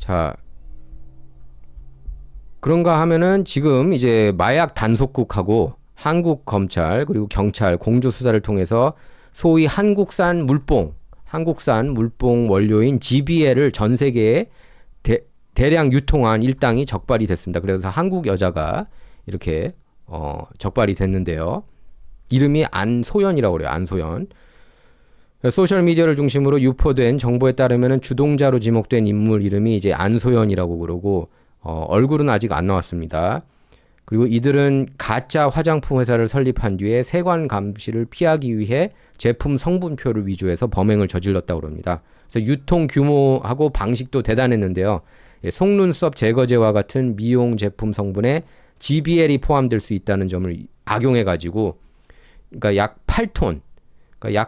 자, 그런가 하면은 지금 이제 마약 단속국하고 한국 검찰 그리고 경찰 공조 수사를 통해서 소위 한국산 물뽕 원료인 GBL을 전 세계에 대량 유통한 일당이 적발이 됐습니다. 그래서 한국 여자가 이렇게 적발이 됐는데요. 이름이 안소연이라고 그래요. 안소연. 소셜미디어를 중심으로 유포된 정보에 따르면 주동자로 지목된 인물 이름이 이제 안소연이라고 그러고 얼굴은 아직 안 나왔습니다. 그리고 이들은 가짜 화장품 회사를 설립한 뒤에 세관 감시를 피하기 위해 제품 성분표를 위조해서 범행을 저질렀다고 합니다. 그래서 유통 규모하고 방식도 대단했는데요. 속눈썹 제거제와 같은 미용 제품 성분에 GBL이 포함될 수 있다는 점을 악용해가지고 그러니까 약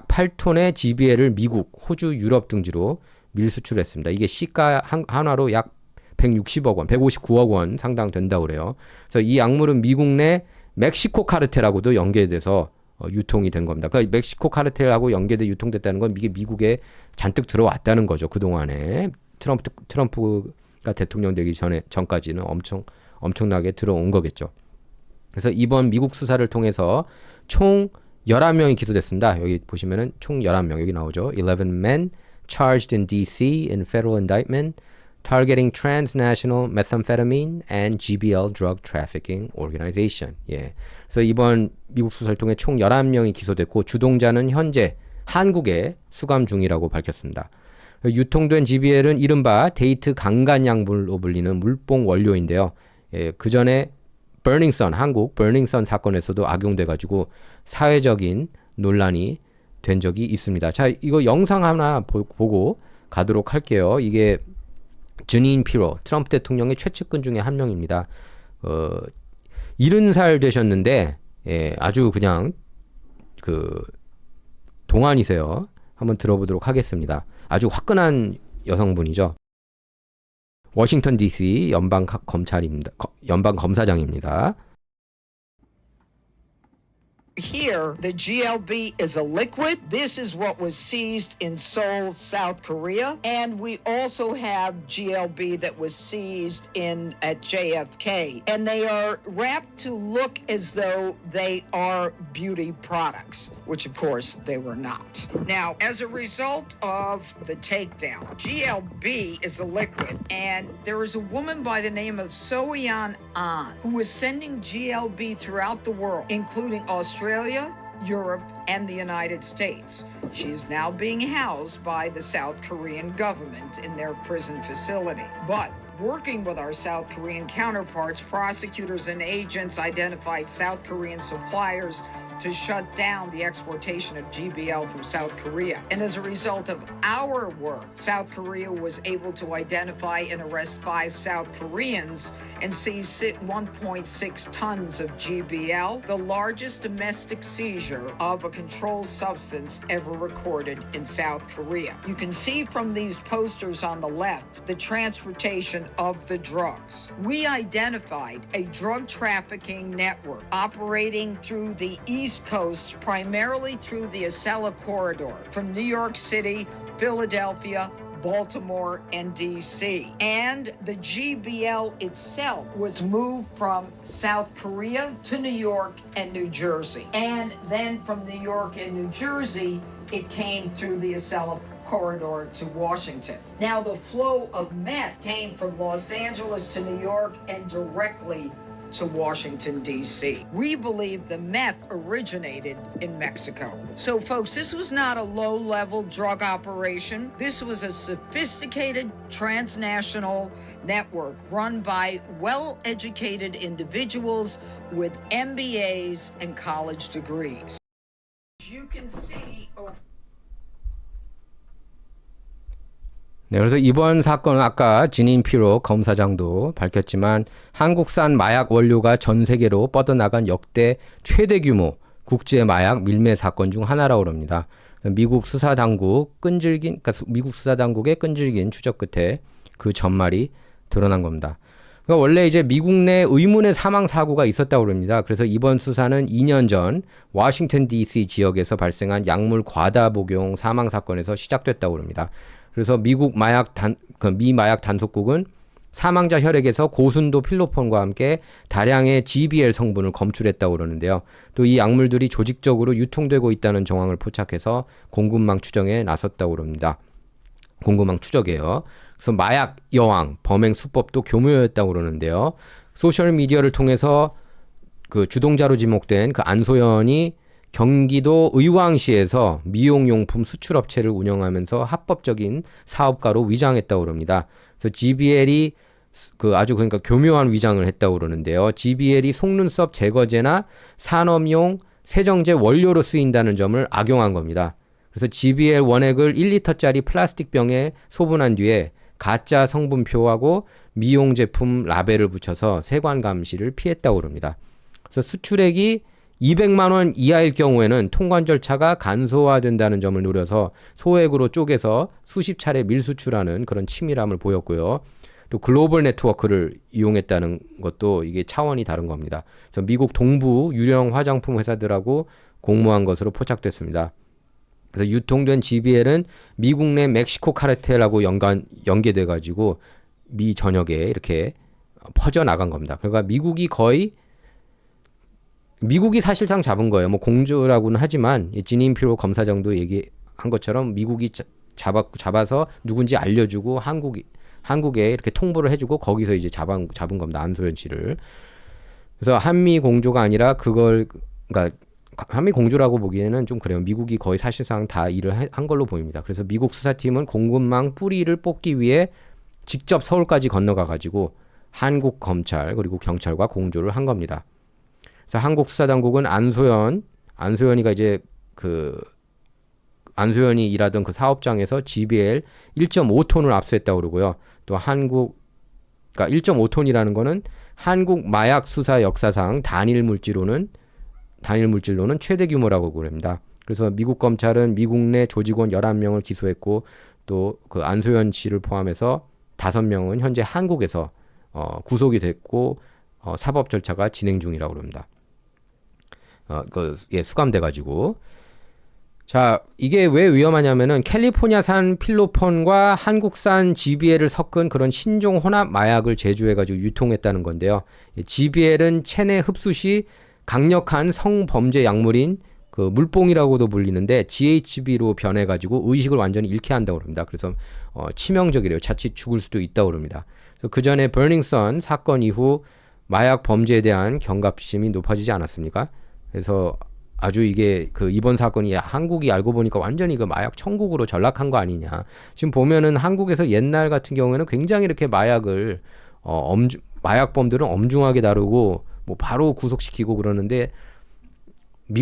8톤의 GBL을 미국, 호주, 유럽 등지로 밀수출했습니다. 이게 시가 한화로 약 160억 원, 159억 원 상당 된다고 그래요. 그래서 이 약물은 미국 내 멕시코 카르텔하고도 연계돼서 유통이 된 겁니다. 그러니까 멕시코 카르텔하고 연계돼 유통됐다는 건 이게 미국에 잔뜩 들어왔다는 거죠. 그동안에 트럼프가 대통령 되기 전까지는 엄청나게 들어온 거겠죠. 그래서 이번 미국 수사를 통해서 총 11명이 기소됐습니다. 여기 보시면은 총 11명 여기 나오죠. 11 men charged in DC in federal indictment targeting transnational methamphetamine and GBL drug trafficking organization. 예. 그래서 이번 미국 수사를 통해 총 11명이 기소됐고 주동자는 현재 한국에 수감 중이라고 밝혔습니다. 유통된 GBL은 이른바 데이트 강간 약물로 불리는 물뽕 원료인데요. 예, 그 전에 한국 버닝썬 사건에서도 악용돼 가지고 사회적인 논란이 된 적이 있습니다. 자, 이거 영상 하나 보고 가도록 할게요. 이게 주닌 피로 트럼프 대통령의 최측근 중에 한 명입니다. 70살 되셨는데 예, 아주 그냥 그 동안이세요. 한번 들어보도록 하겠습니다. 아주 화끈한 여성분이죠. 워싱턴 DC 연방 검사장입니다. Here, the GLB is a liquid. This is what was seized in Seoul, South Korea. And we also have GLB that was seized at JFK. And they are wrapped to look as though they are beauty products, which of course they were not. Now, as a result of the takedown, GLB is a liquid. And there is a woman by the name of So-yeon An who is sending GLB throughout the world, including Australia, Europe, and the United States. She is now being housed by the South Korean government in their prison facility. But working with our South Korean counterparts, prosecutors and agents identified South Korean suppliers to shut down the exportation of GBL from South Korea. And as a result of our work, South Korea was able to identify and arrest 5 South Koreans and seize 1.6 tons of GBL, the largest domestic seizure of a controlled substance ever recorded in South Korea. You can see from these posters on the left the transportation of the drugs. We identified a drug trafficking network operating through the East Coast, primarily through the Acela corridor from New York City, Philadelphia, Baltimore, and D.C. And the GBL itself was moved from South Korea to New York and New Jersey. And then from New York and New Jersey, it came through the Acela corridor to Washington. Now, the flow of meth came from Los Angeles to New York and directly to Washington, D.C. We believe the meth originated in Mexico. So, folks, this was not a low-level drug operation. This was a sophisticated transnational network run by well-educated individuals with MBAs and college degrees. You can see 네, 그래서 이번 사건은 아까 지닌 피로 검사장도 밝혔지만 한국산 마약 원료가 전 세계로 뻗어나간 역대 최대 규모 국제 마약 밀매 사건 중 하나라고 합니다. 미국 수사당국의 끈질긴 추적 끝에 그 전말이 드러난 겁니다. 그러니까 원래 이제 미국 내 의문의 사망 사고가 있었다고 합니다. 그래서 이번 수사는 2년 전 워싱턴 DC 지역에서 발생한 약물 과다 복용 사망 사건에서 시작됐다고 합니다. 그래서 미 마약 단속국은 사망자 혈액에서 고순도 필로폰과 함께 다량의 GBL 성분을 검출했다고 그러는데요. 또 이 약물들이 조직적으로 유통되고 있다는 정황을 포착해서 공급망 추정에 나섰다고 그럽니다. 공급망 추적이에요. 그래서 마약 여왕, 범행 수법도 교묘했다고 그러는데요. 소셜 미디어를 통해서 그 주동자로 지목된 그 안소연이 경기도 의왕시에서 미용용품 수출업체를 운영하면서 합법적인 사업가로 위장했다고 그럽니다. 그래서 GBL이 그러니까 교묘한 위장을 했다고 그러는데요. GBL이 속눈썹 제거제나 산업용 세정제 원료로 쓰인다는 점을 악용한 겁니다. 그래서 GBL 원액을 1리터짜리 플라스틱 병에 소분한 뒤에 가짜 성분표하고 미용 제품 라벨을 붙여서 세관 감시를 피했다고 그럽니다. 그래서 수출액이 200만 원 이하일 경우에는 통관 절차가 간소화된다는 점을 노려서 소액으로 쪼개서 수십 차례 밀수출하는 그런 치밀함을 보였고요. 또 글로벌 네트워크를 이용했다는 것도 이게 차원이 다른 겁니다. 그래서 미국 동부 유령 화장품 회사들하고 공모한 것으로 포착됐습니다. 그래서 유통된 GBL은 미국 내 멕시코 카르텔하고 연계돼 가지고 미 전역에 이렇게 퍼져 나간 겁니다. 그러니까 미국이 사실상 잡은 거예요. 뭐 공조라고는 하지만 지닌피로 검사장도 얘기한 것처럼 미국이 잡아서 누군지 알려주고 한국에 이렇게 통보를 해주고 거기서 이제 잡은 겁니다. 안소연 씨를. 그래서 한미 공조가 아니라 그러니까 한미 공조라고 보기에는 좀 그래요. 미국이 거의 사실상 다 일을 한 걸로 보입니다. 그래서 미국 수사팀은 공급망 뿌리를 뽑기 위해 직접 서울까지 건너가 가지고 한국 검찰 그리고 경찰과 공조를 한 겁니다. 그래서 한국 수사당국은 안소연이가 이제 안소연이 일하던 그 사업장에서 GBL 1.5톤을 압수했다고 그러고요. 또 그러니까 1.5톤이라는 거는 한국 마약 수사 역사상 단일 물질로는 최대 규모라고 그럽니다. 그래서 미국 검찰은 미국 내 조직원 11명을 기소했고 또 그 안소연 씨를 포함해서 5명은 현재 한국에서 구속이 됐고 사법 절차가 진행 중이라고 그럽니다. 수감돼 가지고. 자, 이게 왜 위험하냐면은 캘리포니아산 필로폰과 한국산 GBL을 섞은 그런 신종 혼합 마약을 제조해 가지고 유통했다는 건데요. GBL은 체내 흡수 시 강력한 성범죄 약물인 그 물뽕이라고도 불리는데 GHB로 변해 가지고 의식을 완전히 잃게 한다고 합니다. 그래서 치명적이래요. 자칫 죽을 수도 있다고 합니다. 그래서 그 전에 버닝썬 사건 이후 마약 범죄에 대한 경각심이 높아지지 않았습니까? 그래서 아주 이게 이번 사건이 한국이 알고 보니까 완전히 마약 천국으로 전락한 거 아니냐. 지금 보면은 한국에서 옛날 같은 경우에는 굉장히 이렇게 마약을 마약범들은 엄중하게 다루고 뭐 바로 구속시키고 그러는데